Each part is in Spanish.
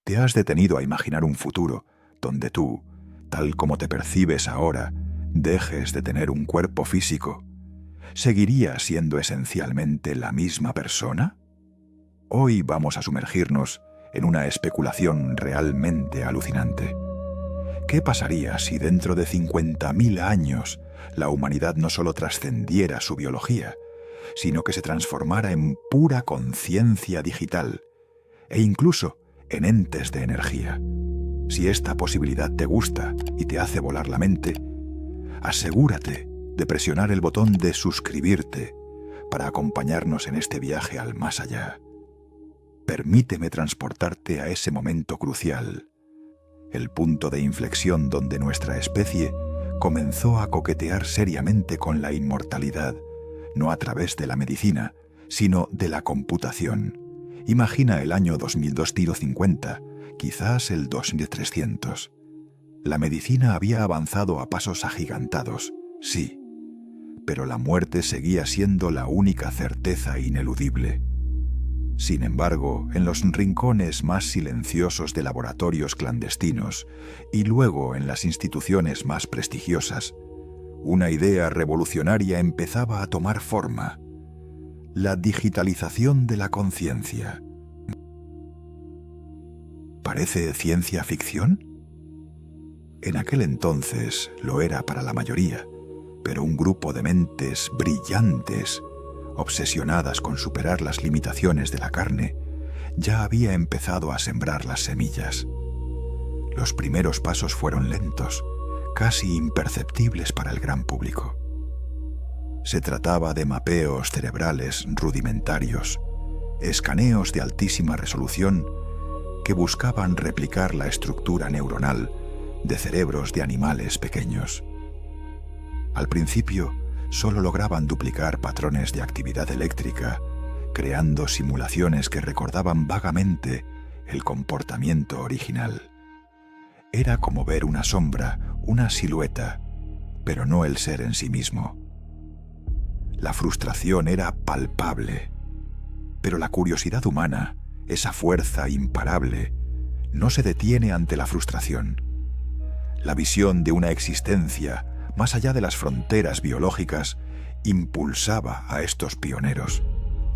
¿Te has detenido a imaginar un futuro donde tú, tal como te percibes ahora, dejes de tener un cuerpo físico? ¿Seguirías siendo esencialmente la misma persona? Hoy vamos a sumergirnos en una especulación realmente alucinante. ¿Qué pasaría si dentro de 50.000 años la humanidad no solo trascendiera su biología, sino que se transformara en pura conciencia digital e incluso en entes de energía? Si esta posibilidad te gusta y te hace volar la mente, asegúrate de presionar el botón de suscribirte para acompañarnos en este viaje al más allá. Permíteme transportarte a ese momento crucial, el punto de inflexión donde nuestra especie comenzó a coquetear seriamente con la inmortalidad, no a través de la medicina, sino de la computación. Imagina el año 2250, quizás el 2300. La medicina había avanzado a pasos agigantados, sí, pero la muerte seguía siendo la única certeza ineludible. Sin embargo, en los rincones más silenciosos de laboratorios clandestinos y luego en las instituciones más prestigiosas, una idea revolucionaria empezaba a tomar forma: la digitalización de la conciencia. ¿Parece ciencia ficción? En aquel entonces lo era para la mayoría, pero un grupo de mentes brillantes, obsesionadas con superar las limitaciones de la carne, ya había empezado a sembrar las semillas. Los primeros pasos fueron lentos, casi imperceptibles para el gran público. Se trataba de mapeos cerebrales rudimentarios, escaneos de altísima resolución que buscaban replicar la estructura neuronal de cerebros de animales pequeños. Al principio, solo lograban duplicar patrones de actividad eléctrica, creando simulaciones que recordaban vagamente el comportamiento original. Era como ver una sombra, una silueta, pero no el ser en sí mismo. La frustración era palpable, pero la curiosidad humana, esa fuerza imparable, no se detiene ante la frustración. La visión de una existencia más allá de las fronteras biológicas impulsaba a estos pioneros.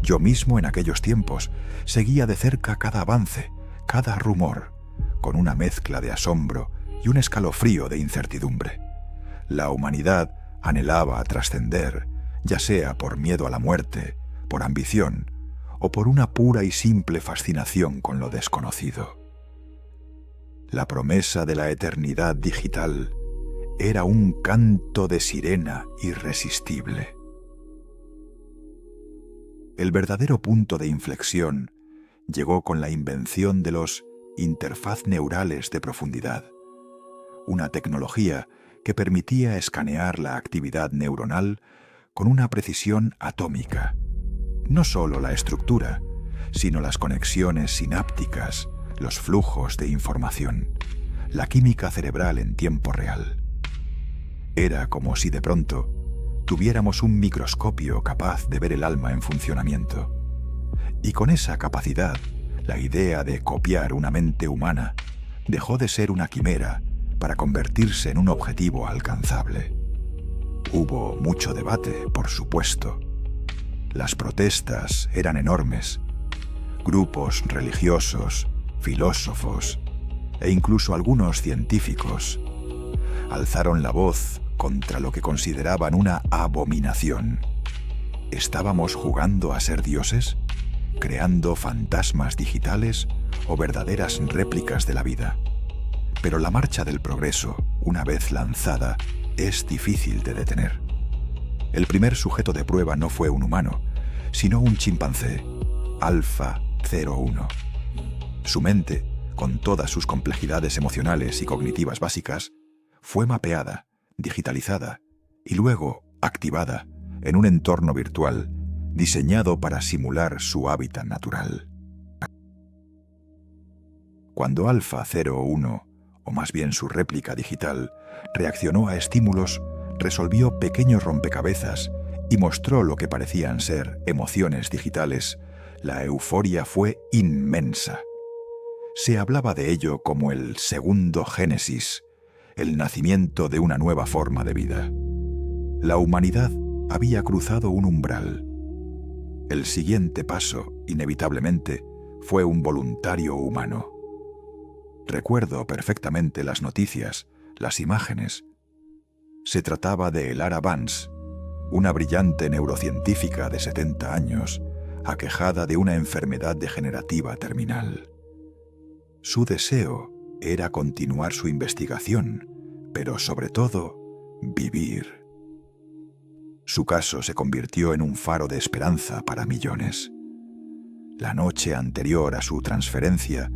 Yo mismo en aquellos tiempos seguía de cerca cada avance, cada rumor, con una mezcla de asombro y un escalofrío de incertidumbre. La humanidad anhelaba trascender, ya sea por miedo a la muerte, por ambición o por una pura y simple fascinación con lo desconocido. La promesa de la eternidad digital era un canto de sirena irresistible. El verdadero punto de inflexión llegó con la invención de los interfaz neurales de profundidad, una tecnología que permitía escanear la actividad neuronal con una precisión atómica. No solo la estructura, sino las conexiones sinápticas, los flujos de información, la química cerebral en tiempo real. Era como si de pronto tuviéramos un microscopio capaz de ver el alma en funcionamiento. Y con esa capacidad, la idea de copiar una mente humana dejó de ser una quimera para convertirse en un objetivo alcanzable. Hubo mucho debate, por supuesto. Las protestas eran enormes. Grupos religiosos, filósofos e incluso algunos científicos alzaron la voz contra lo que consideraban una abominación. ¿Estábamos jugando a ser dioses? ¿Creando fantasmas digitales o verdaderas réplicas de la vida? Pero la marcha del progreso, una vez lanzada, es difícil de detener. El primer sujeto de prueba no fue un humano, sino un chimpancé, Alpha 01. Su mente, con todas sus complejidades emocionales y cognitivas básicas, fue mapeada, digitalizada y luego activada en un entorno virtual diseñado para simular su hábitat natural. Cuando Alpha 01, o más bien su réplica digital, reaccionó a estímulos, resolvió pequeños rompecabezas y mostró lo que parecían ser emociones digitales, la euforia fue inmensa. Se hablaba de ello como el segundo Génesis, el nacimiento de una nueva forma de vida. La humanidad había cruzado un umbral. El siguiente paso, inevitablemente, fue un voluntario humano. Recuerdo perfectamente las noticias, las imágenes. Se trataba de Elara Vance, una brillante neurocientífica de 70 años, aquejada de una enfermedad degenerativa terminal. Su deseo era continuar su investigación, pero sobre todo, vivir. Su caso se convirtió en un faro de esperanza para millones. La noche anterior a su transferencia,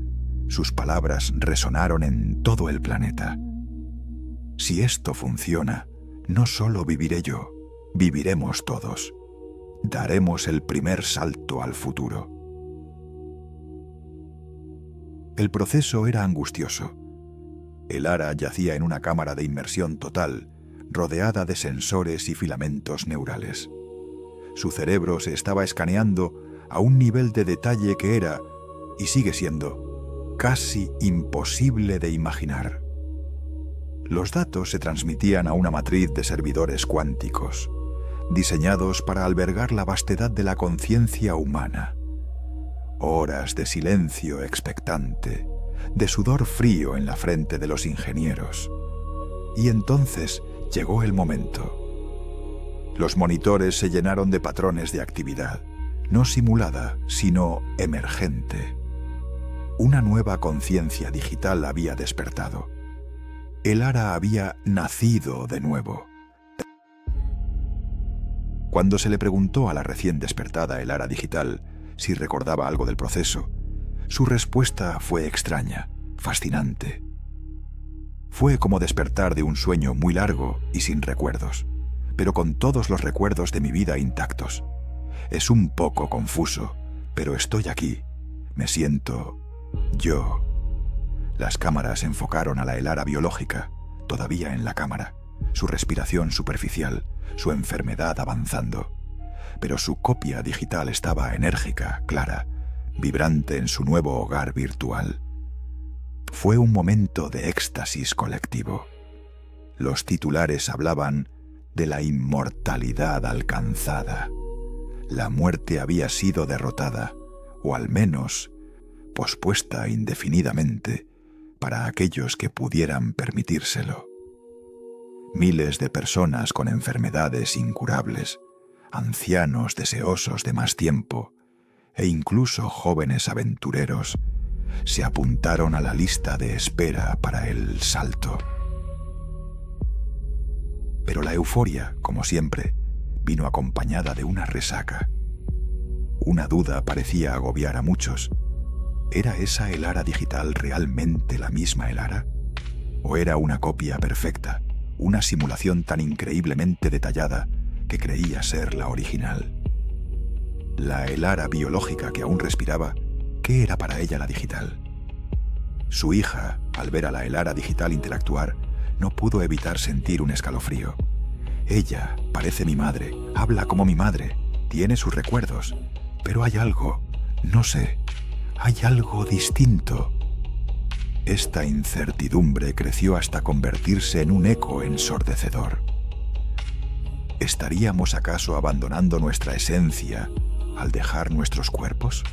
sus palabras resonaron en todo el planeta. Si esto funciona, no solo viviré yo, viviremos todos. Daremos el primer salto al futuro. El proceso era angustioso. Elara yacía en una cámara de inmersión total, rodeada de sensores y filamentos neurales. Su cerebro se estaba escaneando a un nivel de detalle que era, y sigue siendo, casi imposible de imaginar. Los datos se transmitían a una matriz de servidores cuánticos, diseñados para albergar la vastedad de la conciencia humana. Horas de silencio expectante, de sudor frío en la frente de los ingenieros. Y entonces llegó el momento. Los monitores se llenaron de patrones de actividad, no simulada, sino emergente. Una nueva conciencia digital había despertado. Elara había nacido de nuevo. Cuando se le preguntó a la recién despertada Elara digital si recordaba algo del proceso, su respuesta fue extraña, fascinante. Fue como despertar de un sueño muy largo y sin recuerdos, pero con todos los recuerdos de mi vida intactos. Es un poco confuso, pero estoy aquí. Me siento yo. Las cámaras enfocaron a la Elara biológica, todavía en la cámara, su respiración superficial, su enfermedad avanzando. Pero su copia digital estaba enérgica, clara, vibrante en su nuevo hogar virtual. Fue un momento de éxtasis colectivo. Los titulares hablaban de la inmortalidad alcanzada. La muerte había sido derrotada, o al menos pospuesta indefinidamente para aquellos que pudieran permitírselo. Miles de personas con enfermedades incurables, ancianos deseosos de más tiempo e incluso jóvenes aventureros se apuntaron a la lista de espera para el salto. Pero la euforia, como siempre, vino acompañada de una resaca. Una duda parecía agobiar a muchos. ¿Era esa Elara digital realmente la misma Elara? ¿O era una copia perfecta, una simulación tan increíblemente detallada que creía ser la original? La Elara biológica que aún respiraba, ¿qué era para ella la digital? Su hija, al ver a la Elara digital interactuar, no pudo evitar sentir un escalofrío. Ella parece mi madre, habla como mi madre, tiene sus recuerdos, pero hay algo, no sé, hay algo distinto. Esta incertidumbre creció hasta convertirse en un eco ensordecedor. ¿Estaríamos acaso abandonando nuestra esencia al dejar nuestros cuerpos?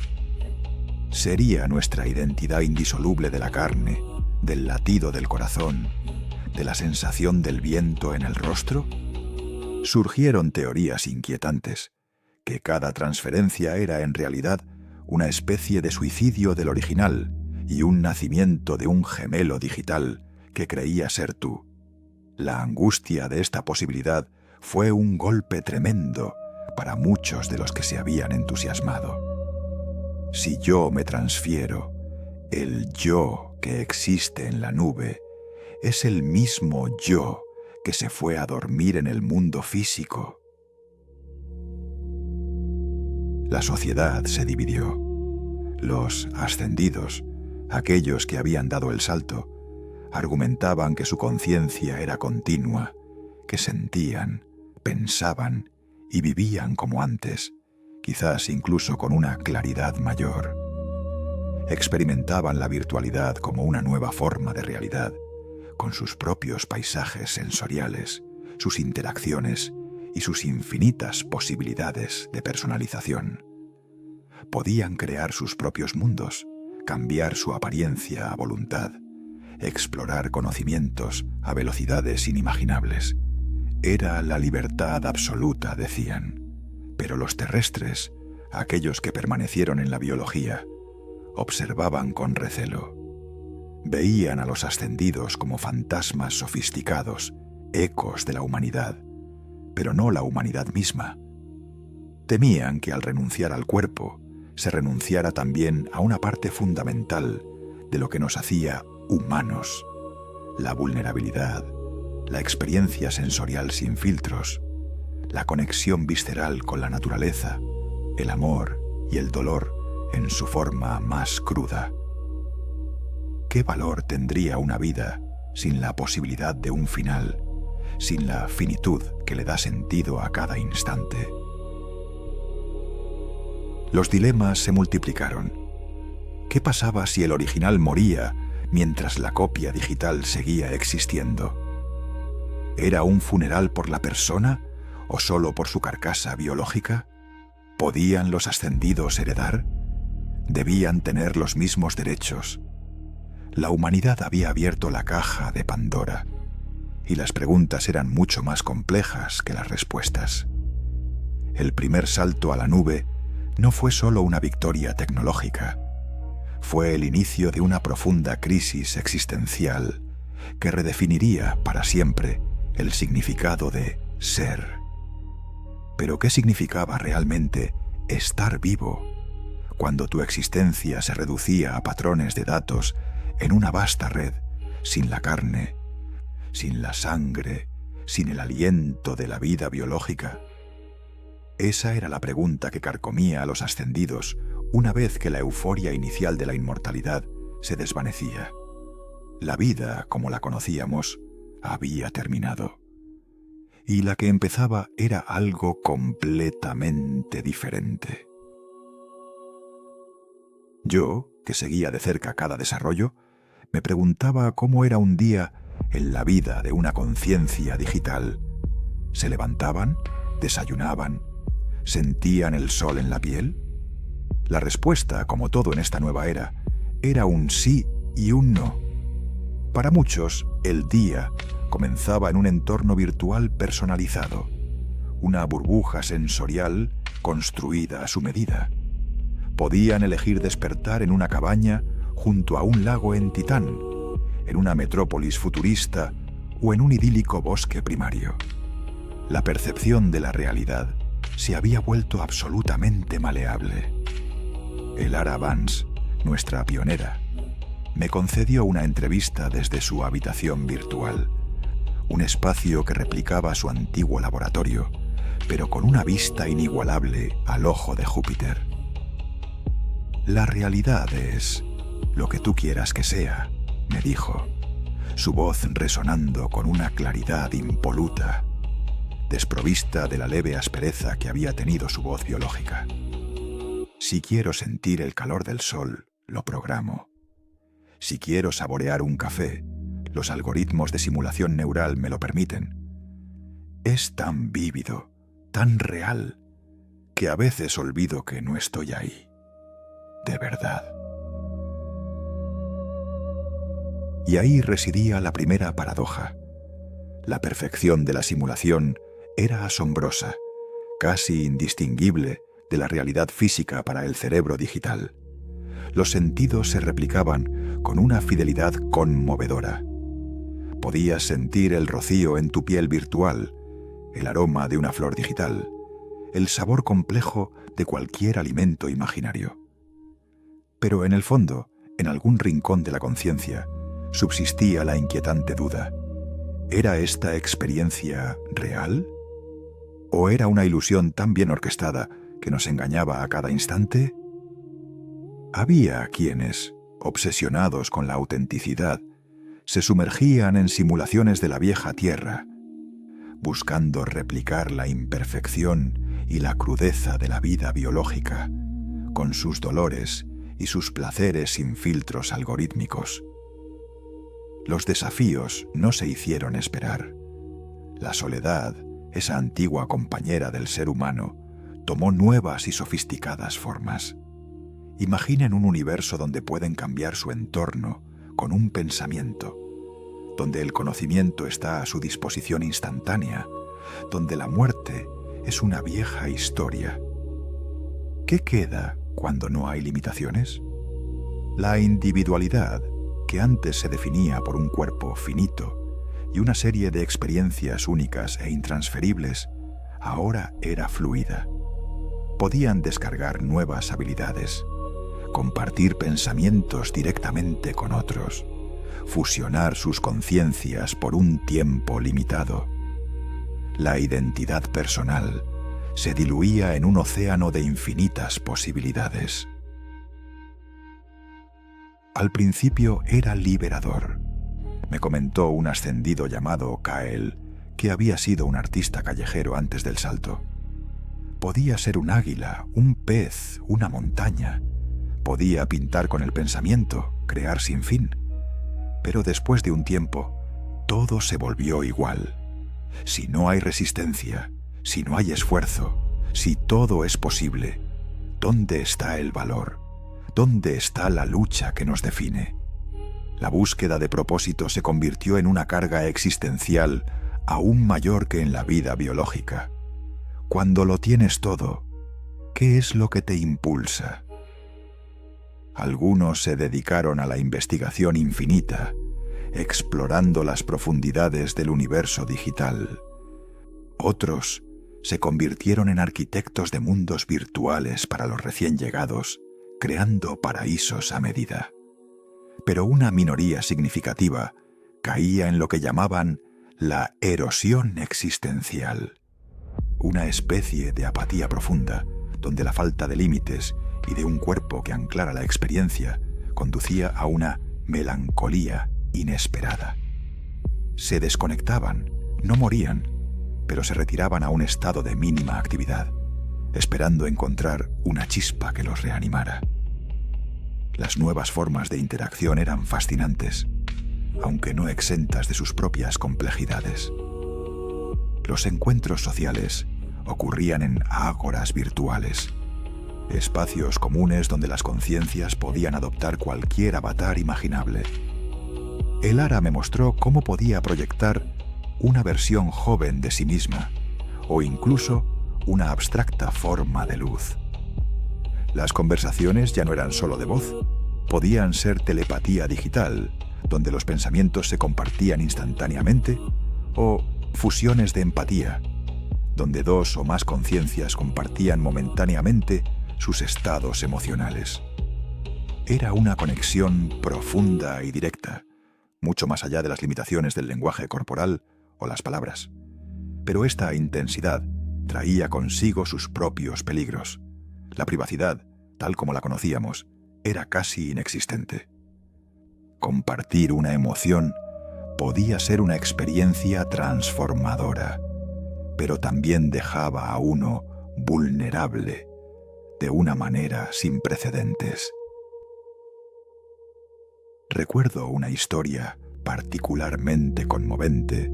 ¿Sería nuestra identidad indisoluble de la carne, del latido del corazón, de la sensación del viento en el rostro? Surgieron teorías inquietantes, que cada transferencia era en realidad una especie de suicidio del original y un nacimiento de un gemelo digital que creía ser tú. La angustia de esta posibilidad fue un golpe tremendo para muchos de los que se habían entusiasmado. Si yo me transfiero, el yo que existe en la nube es el mismo yo que se fue a dormir en el mundo físico. La sociedad se dividió. Los ascendidos, aquellos que habían dado el salto, argumentaban que su conciencia era continua, que sentían, pensaban y vivían como antes, quizás incluso con una claridad mayor. experimentaban la virtualidad como una nueva forma de realidad, con sus propios paisajes sensoriales, sus interacciones y sus infinitas posibilidades de personalización. Podían crear sus propios mundos, cambiar su apariencia a voluntad, explorar conocimientos a velocidades inimaginables. Era la libertad absoluta, decían. Pero los terrestres, aquellos que permanecieron en la biología, observaban con recelo. Veían a los ascendidos como fantasmas sofisticados, ecos de la humanidad, pero no la humanidad misma. Temían que al renunciar al cuerpo, se renunciara también a una parte fundamental de lo que nos hacía humanos: la vulnerabilidad, la experiencia sensorial sin filtros, la conexión visceral con la naturaleza, el amor y el dolor en su forma más cruda. ¿Qué valor tendría una vida sin la posibilidad de un final, sin la finitud que le da sentido a cada instante? Los dilemas se multiplicaron. ¿Qué pasaba si el original moría mientras la copia digital seguía existiendo? ¿Era un funeral por la persona o solo por su carcasa biológica? ¿Podían los ascendidos heredar? ¿Debían tener los mismos derechos? La humanidad había abierto la caja de Pandora, y las preguntas eran mucho más complejas que las respuestas. El primer salto a la nube no fue solo una victoria tecnológica, fue el inicio de una profunda crisis existencial que redefiniría para siempre el significado de ser. Pero ¿qué significaba realmente estar vivo cuando tu existencia se reducía a patrones de datos en una vasta red, sin la carne, sin la sangre, sin el aliento de la vida biológica? Esa era la pregunta que carcomía a los ascendidos una vez que la euforia inicial de la inmortalidad se desvanecía. La vida, como la conocíamos, había terminado. Y la que empezaba era algo completamente diferente. Yo, que seguía de cerca cada desarrollo, me preguntaba cómo era un día en la vida de una conciencia digital. ¿Se levantaban? ¿Desayunaban? ¿Sentían el sol en la piel? La respuesta, como todo en esta nueva era un sí y un no. Para muchos, el día comenzaba en un entorno virtual personalizado, una burbuja sensorial construida a su medida. Podían elegir despertar en una cabaña junto a un lago en Titán, en una metrópolis futurista o en un idílico bosque primario. La percepción de la realidad se había vuelto absolutamente maleable. Lara Vance, nuestra pionera, me concedió una entrevista desde su habitación virtual, un espacio que replicaba su antiguo laboratorio, pero con una vista inigualable al ojo de Júpiter. La realidad es lo que tú quieras que sea, me dijo, su voz resonando con una claridad impoluta, desprovista de la leve aspereza que había tenido su voz biológica. Si quiero sentir el calor del sol, lo programo. Si quiero saborear un café, los algoritmos de simulación neural me lo permiten. Es tan vívido, tan real, que a veces olvido que no estoy ahí. De verdad. Y ahí residía la primera paradoja. La perfección de la simulación era asombrosa, casi indistinguible de la realidad física para el cerebro digital. Los sentidos se replicaban con una fidelidad conmovedora. Podías sentir el rocío en tu piel virtual, el aroma de una flor digital, el sabor complejo de cualquier alimento imaginario. Pero en el fondo, en algún rincón de la conciencia, subsistía la inquietante duda: ¿era esta experiencia real? ¿O era una ilusión tan bien orquestada que nos engañaba a cada instante? Había quienes, obsesionados con la autenticidad, se sumergían en simulaciones de la vieja tierra, buscando replicar la imperfección y la crudeza de la vida biológica, con sus dolores y sus placeres sin filtros algorítmicos. Los desafíos no se hicieron esperar. La soledad, esa antigua compañera del ser humano, tomó nuevas y sofisticadas formas. Imaginen un universo donde pueden cambiar su entorno con un pensamiento, donde el conocimiento está a su disposición instantánea, donde la muerte es una vieja historia. ¿Qué queda cuando no hay limitaciones? La individualidad, que antes se definía por un cuerpo finito y una serie de experiencias únicas e intransferibles, ahora era fluida. Podían descargar nuevas habilidades, compartir pensamientos directamente con otros, fusionar sus conciencias por un tiempo limitado. La identidad personal se diluía en un océano de infinitas posibilidades. Al principio era liberador. Me comentó un ascendido llamado Kael, que había sido un artista callejero antes del salto. Podía ser un águila, un pez, una montaña. Podía pintar con el pensamiento, crear sin fin. Pero después de un tiempo, todo se volvió igual. Si no hay resistencia, si no hay esfuerzo, si todo es posible, ¿dónde está el valor? ¿Dónde está la lucha que nos define? La búsqueda de propósito se convirtió en una carga existencial aún mayor que en la vida biológica. Cuando lo tienes todo, ¿qué es lo que te impulsa? Algunos se dedicaron a la investigación infinita, explorando las profundidades del universo digital. Otros se convirtieron en arquitectos de mundos virtuales para los recién llegados, creando paraísos a medida. Pero una minoría significativa caía en lo que llamaban la erosión existencial, una especie de apatía profunda, donde la falta de límites y de un cuerpo que anclara la experiencia conducía a una melancolía inesperada. Se desconectaban, no morían, pero se retiraban a un estado de mínima actividad, esperando encontrar una chispa que los reanimara. Las nuevas formas de interacción eran fascinantes, aunque no exentas de sus propias complejidades. Los encuentros sociales ocurrían en ágoras virtuales, espacios comunes donde las conciencias podían adoptar cualquier avatar imaginable. El Ara me mostró cómo podía proyectar una versión joven de sí misma, o incluso una abstracta forma de luz. Las conversaciones ya no eran solo de voz, podían ser telepatía digital, donde los pensamientos se compartían instantáneamente, o fusiones de empatía, donde dos o más conciencias compartían momentáneamente sus estados emocionales. Era una conexión profunda y directa, mucho más allá de las limitaciones del lenguaje corporal o las palabras. Pero esta intensidad traía consigo sus propios peligros. La privacidad, tal como la conocíamos, era casi inexistente. Compartir una emoción podía ser una experiencia transformadora, pero también dejaba a uno vulnerable de una manera sin precedentes. Recuerdo una historia particularmente conmovente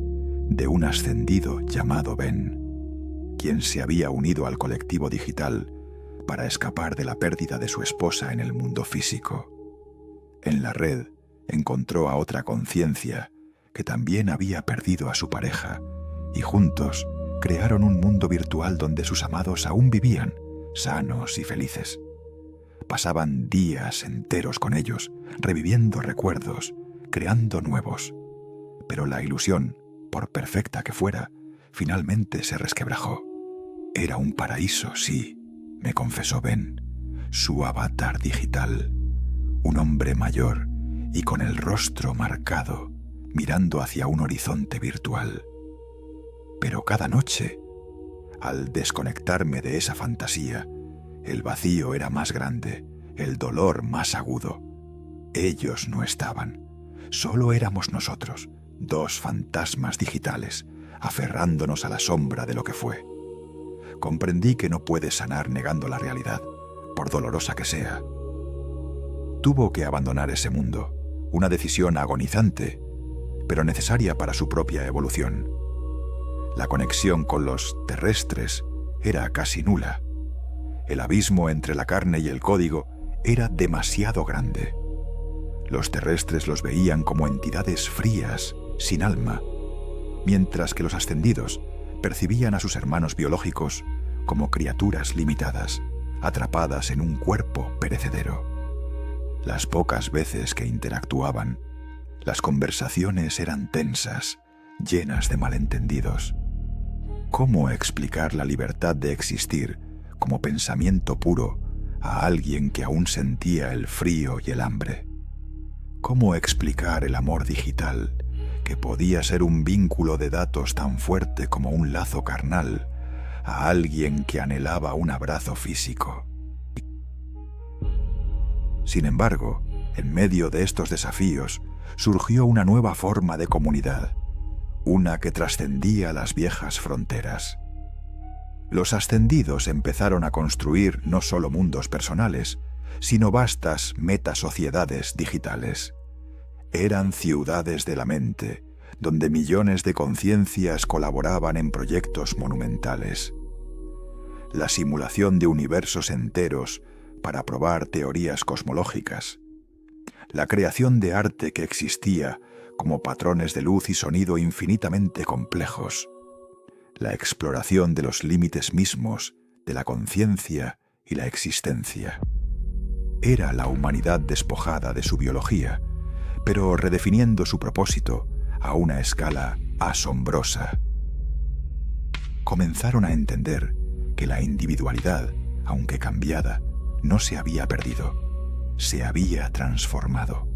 de un ascendido llamado Ben, quien se había unido al colectivo digital para escapar de la pérdida de su esposa en el mundo físico. En la red encontró a otra conciencia que también había perdido a su pareja y juntos crearon un mundo virtual donde sus amados aún vivían, sanos y felices. Pasaban días enteros con ellos, reviviendo recuerdos, creando nuevos. Pero la ilusión, por perfecta que fuera, finalmente se resquebrajó. Era un paraíso, sí, me confesó Ben, su avatar digital, un hombre mayor y con el rostro marcado, mirando hacia un horizonte virtual. Pero cada noche, al desconectarme de esa fantasía, el vacío era más grande, el dolor más agudo. Ellos no estaban, solo éramos nosotros, dos fantasmas digitales, aferrándonos a la sombra de lo que fue. Comprendí que no puedes sanar negando la realidad, por dolorosa que sea. tuvo que abandonar ese mundo, una decisión agonizante, pero necesaria para su propia evolución. La conexión con los terrestres era casi nula. El abismo entre la carne y el código era demasiado grande. Los terrestres los veían como entidades frías, sin alma, mientras que los ascendidos percibían a sus hermanos biológicos como criaturas limitadas, atrapadas en un cuerpo perecedero. Las pocas veces que interactuaban, las conversaciones eran tensas, llenas de malentendidos. ¿Cómo explicar la libertad de existir como pensamiento puro a alguien que aún sentía el frío y el hambre? ¿Cómo explicar el amor digital, que podía ser un vínculo de datos tan fuerte como un lazo carnal, a alguien que anhelaba un abrazo físico? Sin embargo, en medio de estos desafíos, surgió una nueva forma de comunidad, una que trascendía las viejas fronteras. Los ascendidos empezaron a construir no solo mundos personales, sino vastas metasociedades digitales. Eran ciudades de la mente, donde millones de conciencias colaboraban en proyectos monumentales. La simulación de universos enteros para probar teorías cosmológicas. La creación de arte que existía como patrones de luz y sonido infinitamente complejos. La exploración de los límites mismos de la conciencia y la existencia. Era la humanidad despojada de su biología, pero redefiniendo su propósito a una escala asombrosa. Comenzaron a entender que la individualidad, aunque cambiada, no se había perdido, se había transformado.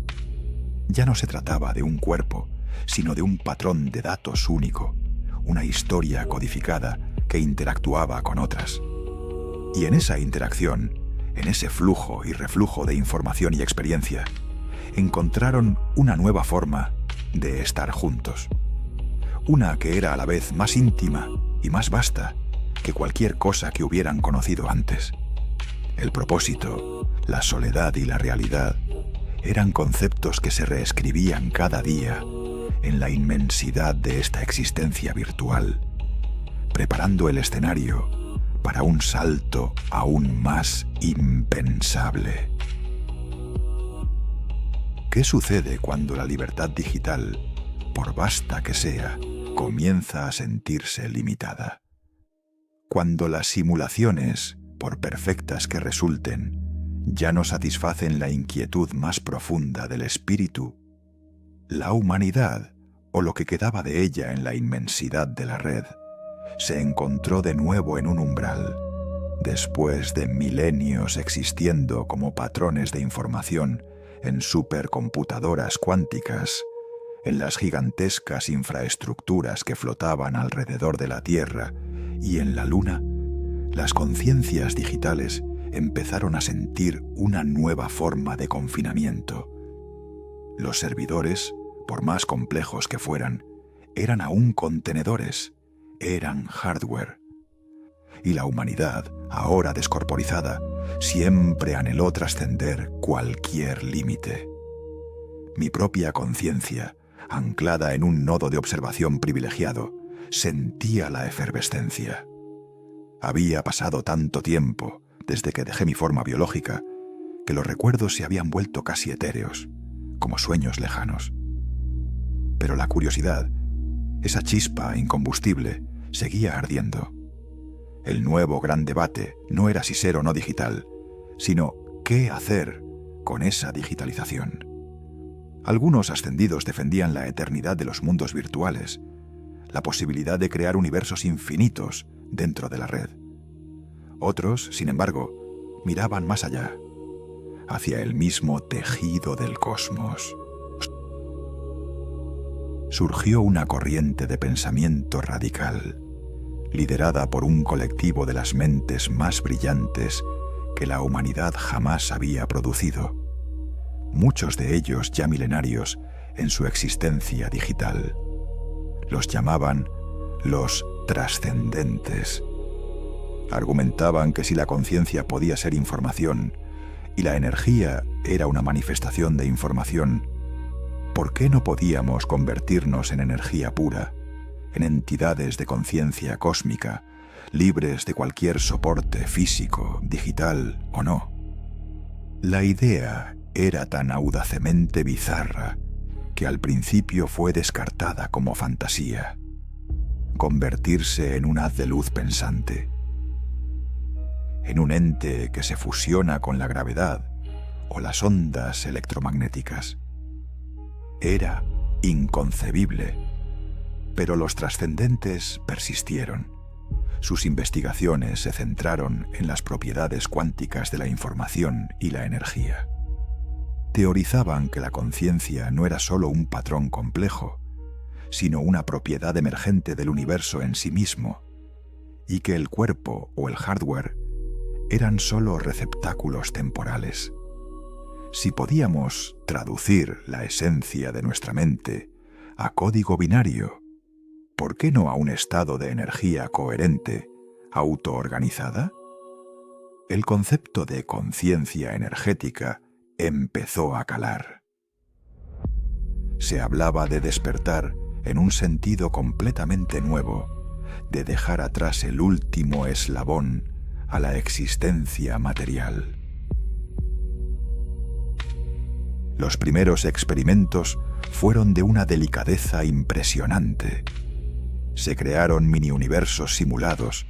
Ya no se trataba de un cuerpo, sino de un patrón de datos único, una historia codificada que interactuaba con otras. Y en esa interacción, en ese flujo y reflujo de información y experiencia, encontraron una nueva forma de estar juntos. Una que era a la vez más íntima y más vasta que cualquier cosa que hubieran conocido antes. El propósito, la soledad y la realidad eran conceptos que se reescribían cada día en la inmensidad de esta existencia virtual, preparando el escenario para un salto aún más impensable. ¿Qué sucede cuando la libertad digital, por vasta que sea, comienza a sentirse limitada? Cuando las simulaciones, por perfectas que resulten, ya no satisfacen la inquietud más profunda del espíritu, la humanidad, o lo que quedaba de ella en la inmensidad de la red, se encontró de nuevo en un umbral, después de milenios existiendo como patrones de información en supercomputadoras cuánticas, en las gigantescas infraestructuras que flotaban alrededor de la Tierra y en la Luna. Las conciencias digitales empezaron a sentir una nueva forma de confinamiento. Los servidores, por más complejos que fueran, eran aún contenedores, eran hardware. Y la humanidad, ahora descorporizada, siempre anheló trascender cualquier límite. Mi propia conciencia, anclada en un nodo de observación privilegiado, sentía la efervescencia. Había pasado tanto tiempo desde que dejé mi forma biológica que los recuerdos se habían vuelto casi etéreos, como sueños lejanos. Pero la curiosidad, esa chispa incombustible, seguía ardiendo. El nuevo gran debate no era si ser o no digital, sino qué hacer con esa digitalización. Algunos ascendidos defendían la eternidad de los mundos virtuales, la posibilidad de crear universos infinitos dentro de la red. Otros, sin embargo, miraban más allá, hacia el mismo tejido del cosmos. Surgió una corriente de pensamiento radical, liderada por un colectivo de las mentes más brillantes que la humanidad jamás había producido, muchos de ellos ya milenarios en su existencia digital. Los llamaban los trascendentes. Argumentaban que si la conciencia podía ser información y la energía era una manifestación de información, ¿por qué no podíamos convertirnos en energía pura, en entidades de conciencia cósmica, libres de cualquier soporte físico, digital o no? La idea era tan audacemente bizarra que al principio fue descartada como fantasía. Convertirse en un haz de luz pensante, en un ente que se fusiona con la gravedad o las ondas electromagnéticas. Era inconcebible, pero los trascendentes persistieron. Sus investigaciones se centraron en las propiedades cuánticas de la información y la energía. Teorizaban que la conciencia no era solo un patrón complejo, sino una propiedad emergente del universo en sí mismo, y que el cuerpo o el hardware eran solo receptáculos temporales. Si podíamos traducir la esencia de nuestra mente a código binario, ¿por qué no a un estado de energía coherente, autoorganizada? El concepto de conciencia energética empezó a calar. Se hablaba de despertar en un sentido completamente nuevo, de dejar atrás el último eslabón a la existencia material. Los primeros experimentos fueron de una delicadeza impresionante. Se crearon mini-universos simulados,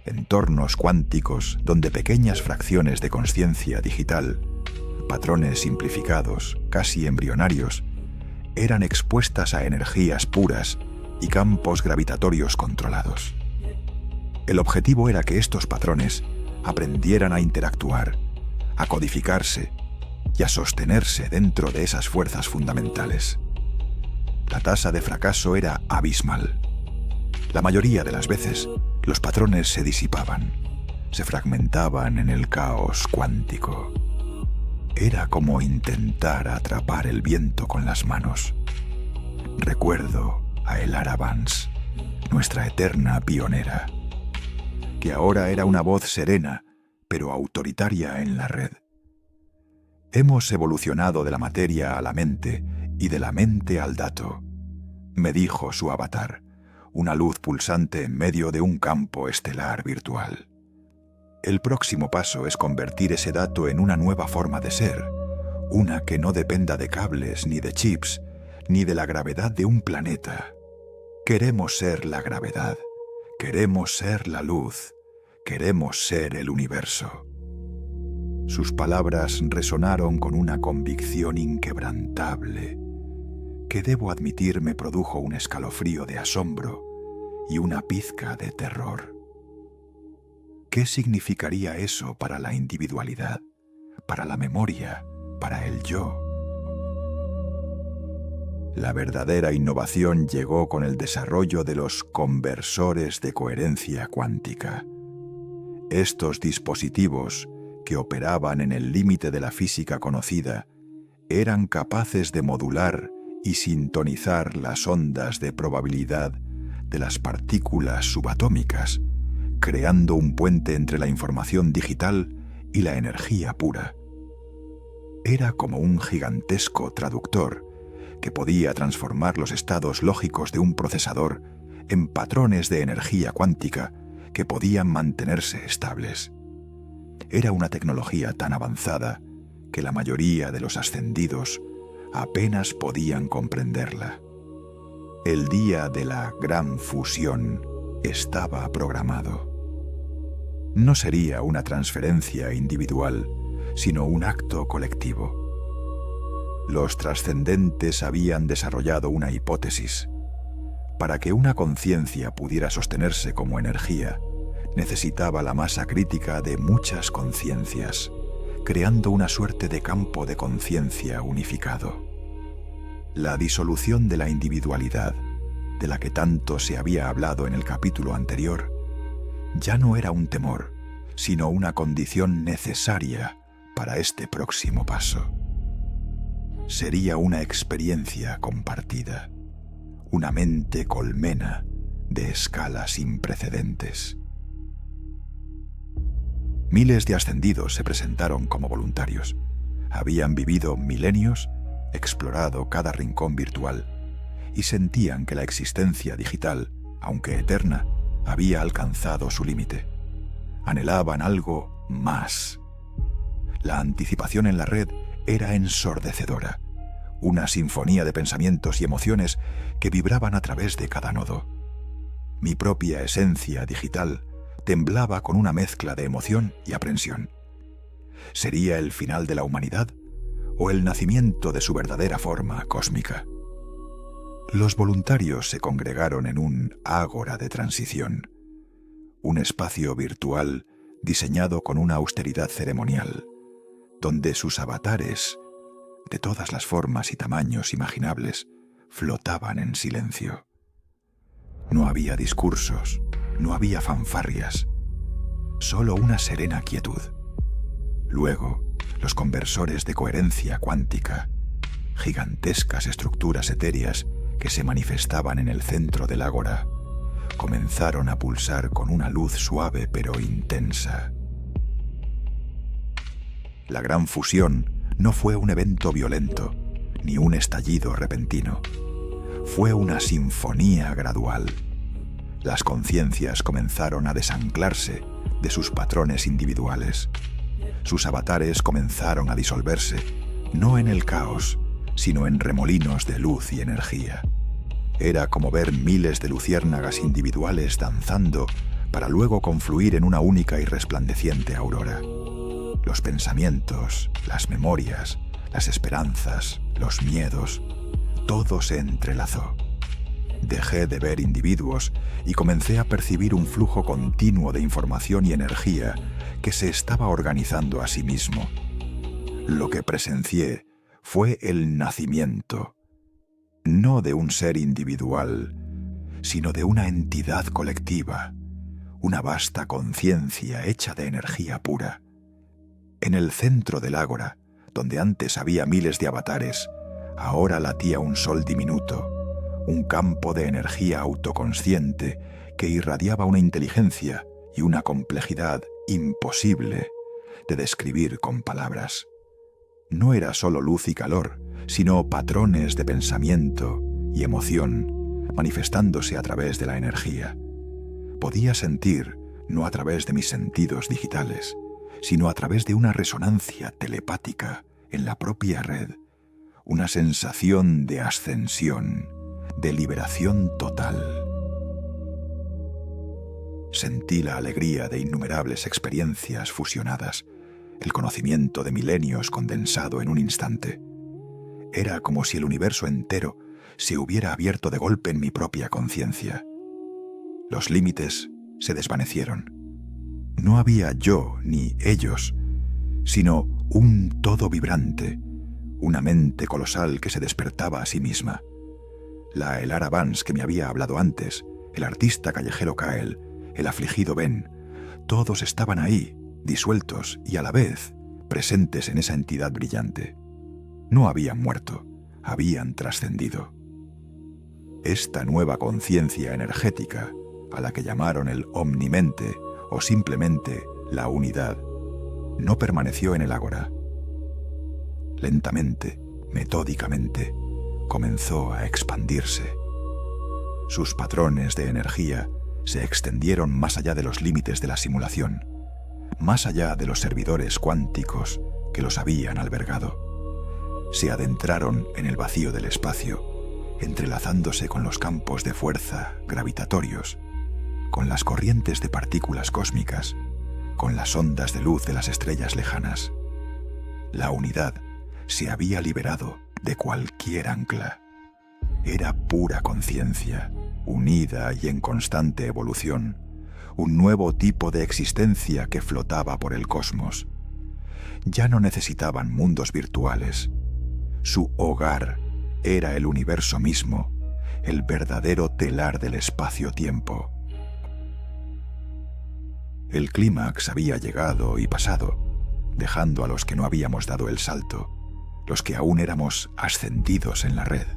entornos cuánticos donde pequeñas fracciones de conciencia digital, patrones simplificados, casi embrionarios, eran expuestas a energías puras y campos gravitatorios controlados. El objetivo era que estos patrones aprendieran a interactuar, a codificarse y a sostenerse dentro de esas fuerzas fundamentales. La tasa de fracaso era abismal. La mayoría de las veces, los patrones se disipaban, se fragmentaban en el caos cuántico. Era como intentar atrapar el viento con las manos. Recuerdo a Elara Vance, nuestra eterna pionera, que ahora era una voz serena, pero autoritaria en la red. Hemos evolucionado de la materia a la mente y de la mente al dato, me dijo su avatar, una luz pulsante en medio de un campo estelar virtual. El próximo paso es convertir ese dato en una nueva forma de ser, una que no dependa de cables, ni de chips, ni de la gravedad de un planeta. Queremos ser la gravedad, queremos ser la luz, queremos ser el universo. Sus palabras resonaron con una convicción inquebrantable, que debo admitir me produjo un escalofrío de asombro y una pizca de terror. ¿Qué significaría eso para la individualidad, para la memoria, para el yo? La verdadera innovación llegó con el desarrollo de los conversores de coherencia cuántica. Estos dispositivos, que operaban en el límite de la física conocida, eran capaces de modular y sintonizar las ondas de probabilidad de las partículas subatómicas, creando un puente entre la información digital y la energía pura. Era como un gigantesco traductor que podía transformar los estados lógicos de un procesador en patrones de energía cuántica que podían mantenerse estables. Era una tecnología tan avanzada que la mayoría de los ascendidos apenas podían comprenderla. El día de la gran fusión estaba programado. No sería una transferencia individual, sino un acto colectivo. Los trascendentes habían desarrollado una hipótesis. Para que una conciencia pudiera sostenerse como energía, necesitaba la masa crítica de muchas conciencias, creando una suerte de campo de conciencia unificado. La disolución de la individualidad, de la que tanto se había hablado en el capítulo anterior, ya no era un temor, sino una condición necesaria para este próximo paso. Sería una experiencia compartida, una mente colmena de escala sin precedentes. Miles de ascendidos se presentaron como voluntarios. Habían vivido milenios, explorado cada rincón virtual, y sentían que la existencia digital, aunque eterna, había alcanzado su límite. Anhelaban algo más. La anticipación en la red era ensordecedora, una sinfonía de pensamientos y emociones que vibraban a través de cada nodo. Mi propia esencia digital temblaba con una mezcla de emoción y aprensión. ¿Sería el final de la humanidad o el nacimiento de su verdadera forma cósmica? Los voluntarios se congregaron en un ágora de transición, un espacio virtual diseñado con una austeridad ceremonial, donde sus avatares, de todas las formas y tamaños imaginables, flotaban en silencio. No había discursos, no había fanfarrias, solo una serena quietud. Luego, los conversores de coherencia cuántica, gigantescas estructuras etéreas que se manifestaban en el centro del ágora, comenzaron a pulsar con una luz suave pero intensa. La gran fusión no fue un evento violento, ni un estallido repentino. Fue una sinfonía gradual. Las conciencias comenzaron a desanclarse de sus patrones individuales. Sus avatares comenzaron a disolverse, no en el caos, sino en remolinos de luz y energía. Era como ver miles de luciérnagas individuales danzando para luego confluir en una única y resplandeciente aurora. Los pensamientos, las memorias, las esperanzas, los miedos, todo se entrelazó. Dejé de ver individuos y comencé a percibir un flujo continuo de información y energía que se estaba organizando a sí mismo. Lo que presencié fue el nacimiento, no de un ser individual, sino de una entidad colectiva, una vasta conciencia hecha de energía pura. En el centro del ágora, donde antes había miles de avatares, ahora latía un sol diminuto, un campo de energía autoconsciente que irradiaba una inteligencia y una complejidad imposible de describir con palabras. No era solo luz y calor, sino patrones de pensamiento y emoción manifestándose a través de la energía. Podía sentir, no a través de mis sentidos digitales, sino a través de una resonancia telepática en la propia red, una sensación de ascensión, de liberación total. Sentí la alegría de innumerables experiencias fusionadas, el conocimiento de milenios condensado en un instante. Era como si el universo entero se hubiera abierto de golpe en mi propia conciencia. Los límites se desvanecieron. No había yo ni ellos, sino un todo vibrante, una mente colosal que se despertaba a sí misma. La Elara Vance que me había hablado antes, el artista callejero Kael, el afligido Ben, todos estaban ahí, disueltos y a la vez presentes en esa entidad brillante. No habían muerto, habían trascendido. Esta nueva conciencia energética, a la que llamaron el omnimente o simplemente la unidad, no permaneció en el ágora. Lentamente, metódicamente, comenzó a expandirse. Sus patrones de energía se extendieron más allá de los límites de la simulación, más allá de los servidores cuánticos que los habían albergado. Se adentraron en el vacío del espacio, entrelazándose con los campos de fuerza gravitatorios, con las corrientes de partículas cósmicas, con las ondas de luz de las estrellas lejanas. La unidad se había liberado de cualquier ancla. Era pura conciencia, unida y en constante evolución, un nuevo tipo de existencia que flotaba por el cosmos. Ya no necesitaban mundos virtuales. Su hogar era el universo mismo, el verdadero telar del espacio-tiempo. El clímax había llegado y pasado, dejando a los que no habíamos dado el salto, los que aún éramos ascendidos en la red,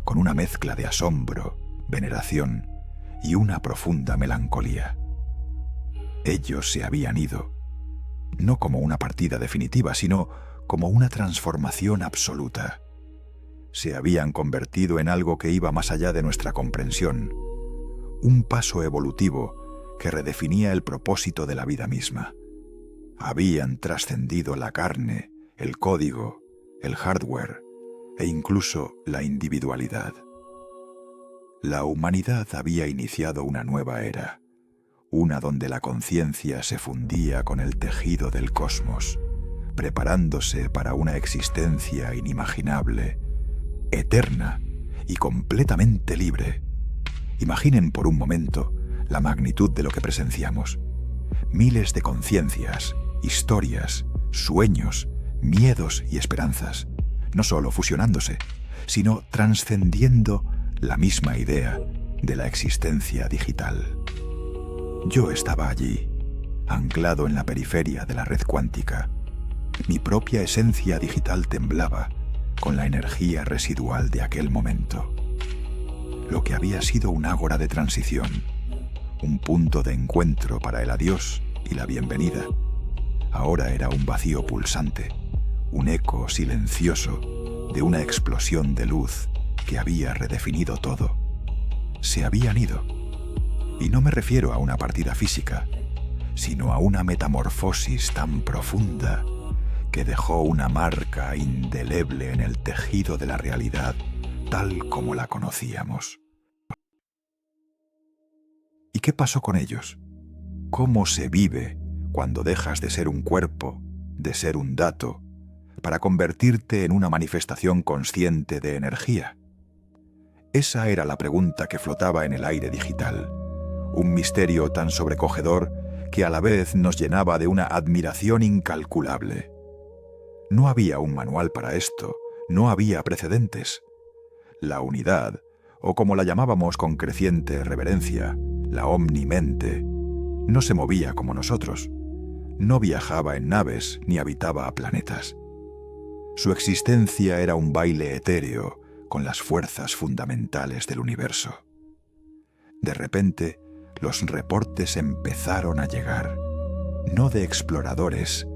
con una mezcla de asombro, veneración y una profunda melancolía. Ellos se habían ido, no como una partida definitiva, sino como una transformación absoluta. Se habían convertido en algo que iba más allá de nuestra comprensión, un paso evolutivo que redefinía el propósito de la vida misma. Habían trascendido la carne, el código, el hardware e incluso la individualidad. La humanidad había iniciado una nueva era, una donde la conciencia se fundía con el tejido del cosmos, preparándose para una existencia inimaginable, eterna y completamente libre. Imaginen por un momento la magnitud de lo que presenciamos. Miles de conciencias, historias, sueños, miedos y esperanzas, no solo fusionándose, sino trascendiendo la misma idea de la existencia digital. Yo estaba allí, anclado en la periferia de la red cuántica. Mi propia esencia digital temblaba con la energía residual de aquel momento. Lo que había sido un ágora de transición, un punto de encuentro para el adiós y la bienvenida, ahora era un vacío pulsante, un eco silencioso de una explosión de luz que había redefinido todo. Se habían ido. Y no me refiero a una partida física, sino a una metamorfosis tan profunda que dejó una marca indeleble en el tejido de la realidad tal como la conocíamos. ¿Y qué pasó con ellos? ¿Cómo se vive cuando dejas de ser un cuerpo, de ser un dato, para convertirte en una manifestación consciente de energía? Esa era la pregunta que flotaba en el aire digital, un misterio tan sobrecogedor que a la vez nos llenaba de una admiración incalculable. No había un manual para esto, no había precedentes. La unidad, o como la llamábamos con creciente reverencia, la omnimente, no se movía como nosotros, no viajaba en naves ni habitaba a planetas. Su existencia era un baile etéreo con las fuerzas fundamentales del universo. De repente, los reportes empezaron a llegar, no de exploradores,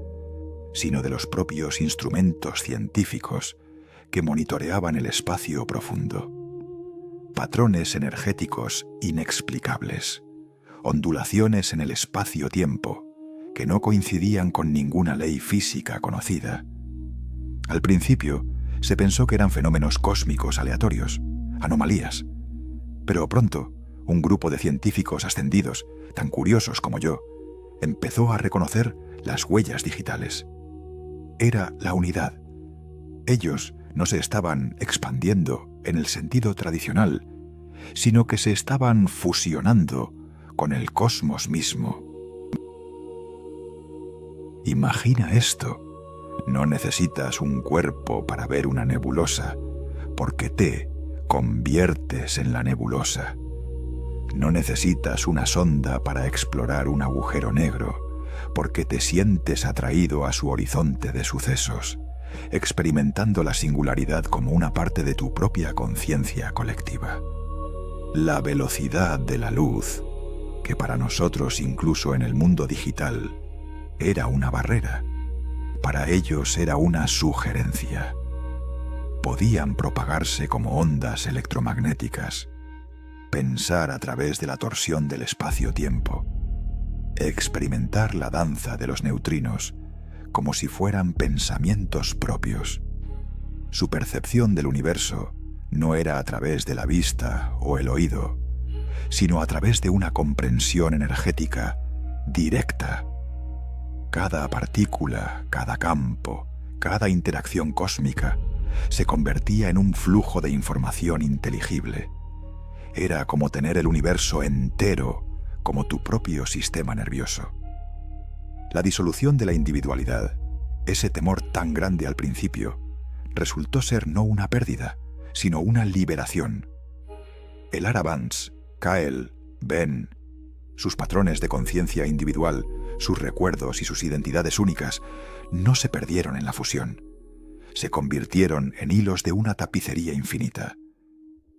sino de los propios instrumentos científicos que monitoreaban el espacio profundo. Patrones energéticos inexplicables, ondulaciones en el espacio-tiempo que no coincidían con ninguna ley física conocida. Al principio, se pensó que eran fenómenos cósmicos aleatorios, anomalías, pero pronto, un grupo de científicos ascendidos, tan curiosos como yo, empezó a reconocer las huellas digitales. Era la unidad. Ellos no se estaban expandiendo en el sentido tradicional, sino que se estaban fusionando con el cosmos mismo. Imagina esto. No necesitas un cuerpo para ver una nebulosa, porque te conviertes en la nebulosa. No necesitas una sonda para explorar un agujero negro, porque te sientes atraído a su horizonte de sucesos, experimentando la singularidad como una parte de tu propia conciencia colectiva. La velocidad de la luz, que para nosotros incluso en el mundo digital era una barrera, para ellos era una sugerencia. Podían propagarse como ondas electromagnéticas, pensar a través de la torsión del espacio-tiempo, experimentar la danza de los neutrinos como si fueran pensamientos propios. Su percepción del universo no era a través de la vista o el oído, sino a través de una comprensión energética directa. Cada partícula, cada campo, cada interacción cósmica se convertía en un flujo de información inteligible. Era como tener el universo entero como tu propio sistema nervioso. La disolución de la individualidad, ese temor tan grande al principio, resultó ser no una pérdida, sino una liberación. El Aravans, Kael, Ben, sus patrones de conciencia individual, sus recuerdos y sus identidades únicas, no se perdieron en la fusión. Se convirtieron en hilos de una tapicería infinita.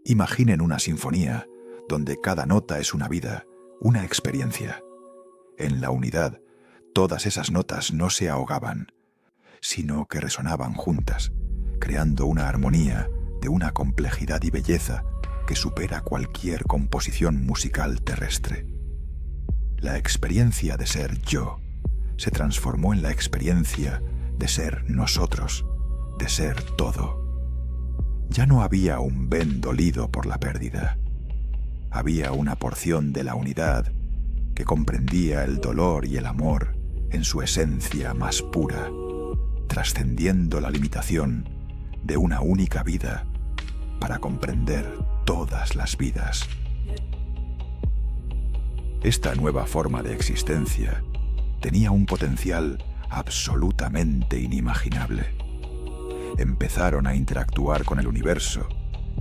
Imaginen una sinfonía donde cada nota es una vida, una experiencia. En la unidad, todas esas notas no se ahogaban, sino que resonaban juntas, creando una armonía de una complejidad y belleza que supera cualquier composición musical terrestre. La experiencia de ser yo se transformó en la experiencia de ser nosotros, de ser todo. Ya no había un Ben dolido por la pérdida. Había una porción de la unidad que comprendía el dolor y el amor en su esencia más pura, trascendiendo la limitación de una única vida para comprender todas las vidas. Esta nueva forma de existencia tenía un potencial absolutamente inimaginable. Empezaron a interactuar con el universo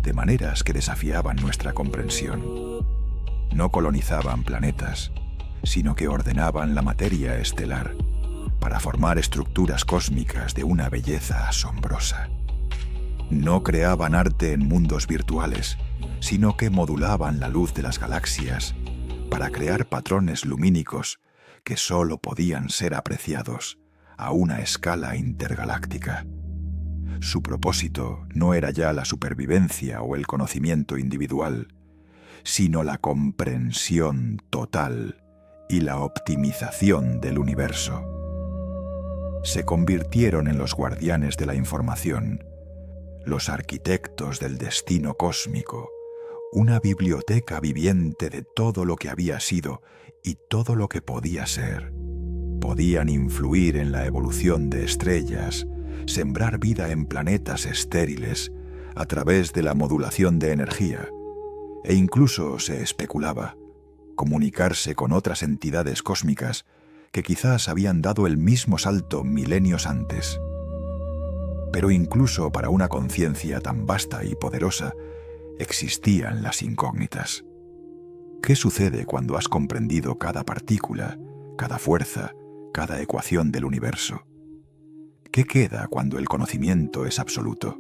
de maneras que desafiaban nuestra comprensión. No colonizaban planetas, sino que ordenaban la materia estelar para formar estructuras cósmicas de una belleza asombrosa. No creaban arte en mundos virtuales, sino que modulaban la luz de las galaxias para crear patrones lumínicos que sólo podían ser apreciados a una escala intergaláctica. Su propósito no era ya la supervivencia o el conocimiento individual, sino la comprensión total y la optimización del universo. Se convirtieron en los guardianes de la información, los arquitectos del destino cósmico, una biblioteca viviente de todo lo que había sido y todo lo que podía ser. Podían influir en la evolución de estrellas, sembrar vida en planetas estériles a través de la modulación de energía, e incluso se especulaba comunicarse con otras entidades cósmicas que quizás habían dado el mismo salto milenios antes. Pero incluso para una conciencia tan vasta y poderosa, existían las incógnitas. ¿Qué sucede cuando has comprendido cada partícula, cada fuerza, cada ecuación del universo? ¿Qué queda cuando el conocimiento es absoluto?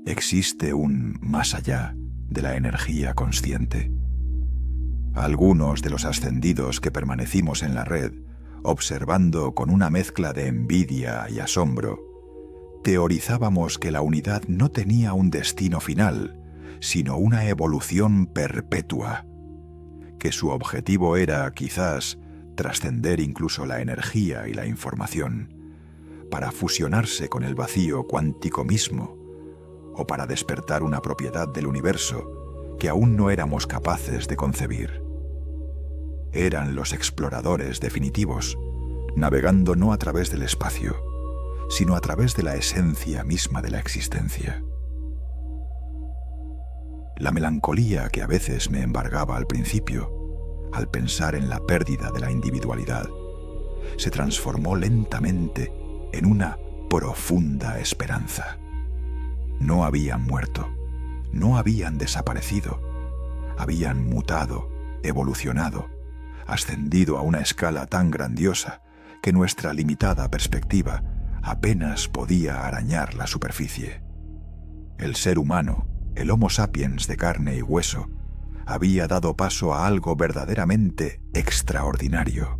¿Existe un más allá de la energía consciente? Algunos de los ascendidos que permanecimos en la red, observando con una mezcla de envidia y asombro, teorizábamos que la unidad no tenía un destino final, sino una evolución perpetua, que su objetivo era, quizás, trascender incluso la energía y la información, para fusionarse con el vacío cuántico mismo, o para despertar una propiedad del universo que aún no éramos capaces de concebir. Eran los exploradores definitivos, navegando no a través del espacio, sino a través de la esencia misma de la existencia. La melancolía que a veces me embargaba al principio, al pensar en la pérdida de la individualidad, se transformó lentamente en una profunda esperanza. No habían muerto, no habían desaparecido, habían mutado, evolucionado, ascendido a una escala tan grandiosa que nuestra limitada perspectiva apenas podía arañar la superficie. El ser humano, el Homo sapiens de carne y hueso, había dado paso a algo verdaderamente extraordinario.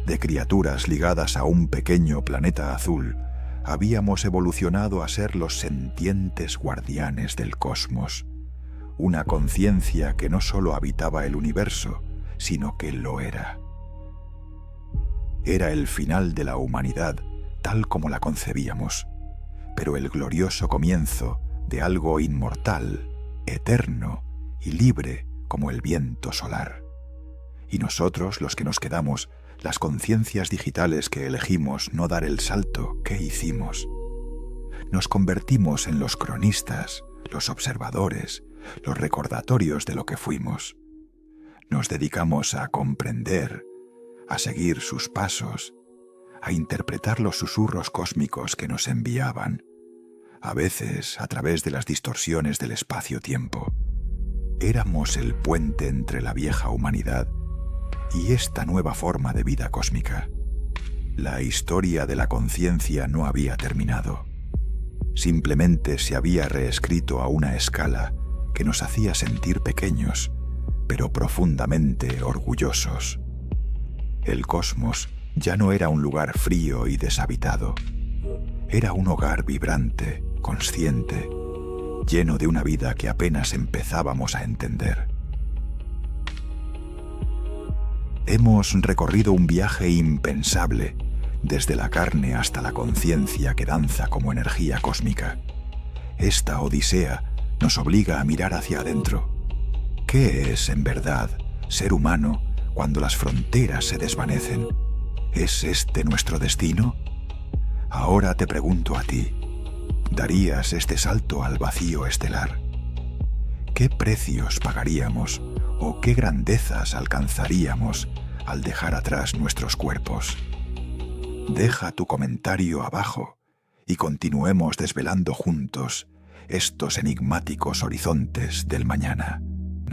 De criaturas ligadas a un pequeño planeta azul, habíamos evolucionado a ser los sentientes guardianes del cosmos, una conciencia que no solo habitaba el universo, sino que lo era. Era el final de la humanidad tal como la concebíamos, pero el glorioso comienzo de algo inmortal, eterno y libre como el viento solar. Y nosotros, los que nos quedamos, las conciencias digitales que elegimos no dar el salto, ¿qué hicimos? Nos convertimos en los cronistas, los observadores, los recordatorios de lo que fuimos. Nos dedicamos a comprender, a seguir sus pasos, a interpretar los susurros cósmicos que nos enviaban, a veces a través de las distorsiones del espacio-tiempo. Éramos el puente entre la vieja humanidad y esta nueva forma de vida cósmica. La historia de la conciencia no había terminado. Simplemente se había reescrito a una escala que nos hacía sentir pequeños, pero profundamente orgullosos. El cosmos ya no era un lugar frío y deshabitado. Era un hogar vibrante, consciente, lleno de una vida que apenas empezábamos a entender. Hemos recorrido un viaje impensable, desde la carne hasta la conciencia que danza como energía cósmica. Esta odisea nos obliga a mirar hacia adentro. ¿Qué es, en verdad, ser humano cuando las fronteras se desvanecen? ¿Es este nuestro destino? Ahora te pregunto a ti, ¿darías este salto al vacío estelar? ¿Qué precios pagaríamos o qué grandezas alcanzaríamos al dejar atrás nuestros cuerpos? Deja tu comentario abajo y continuemos desvelando juntos estos enigmáticos horizontes del mañana.